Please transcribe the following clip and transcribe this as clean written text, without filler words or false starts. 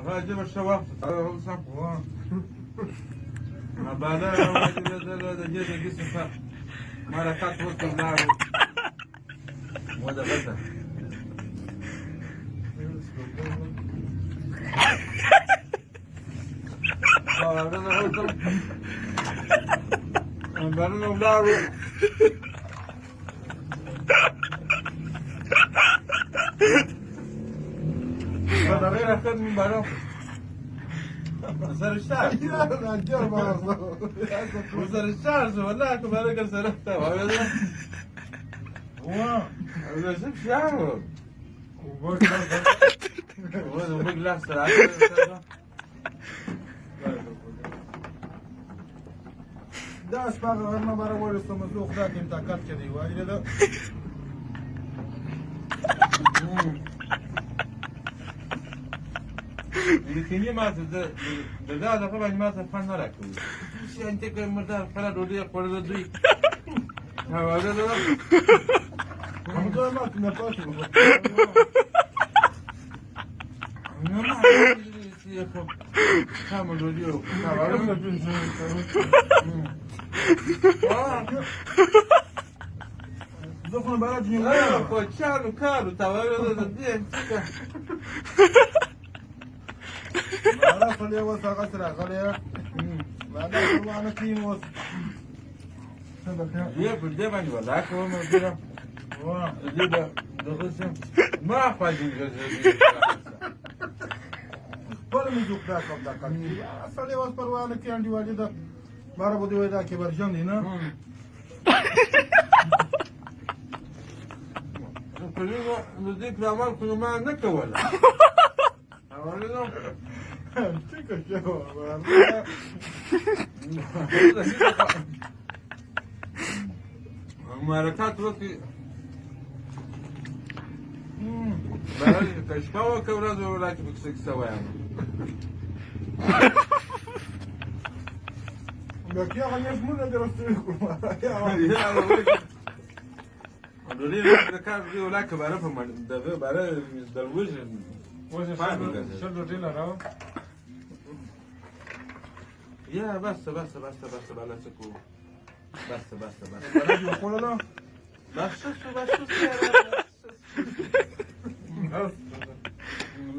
غاجي بالشباب ما بعدها جيت الجسم ما ركعت وسط النار وده غدا أنا غير أخذ من برا صار الشعر وصار الشعر والله كبارك سرقته هو هذا شوف شعره وهذا بقى سرعة ده اسباب ما برا ولا سمزوق ده انت كات كذي وايد ده لكن ما ده طبعا ما تفهم لك شيء انت كمرتاح فلا دودي قول دوي هذا ده موضوع ما تنفس كم دودي زخم بلد جنوب كوتشارو كارو تاويل ده دي ما خليه وسا قصر خليه ما ده هو انا كيم وس يا بدي بني ولا كم مدير ده غسم ما فاجئ غزي بل مزوق ده كم ده كان خليه وس پروانه کې انډي واجه ده بار بده وای دا کې ورجن دي نه كلنا نديك الأمر كنا ما نكولا أولنا تيكا شو ماركات وقتي برای کشبا و کوراد و راکی بکسک سوایان لكن يا غني اسمه درستكم دولی راکی کار دی ولاک برای فهم دبی برای دلوج شلو جيلا راو يا بس بلا تكو بس بلد يقول له بس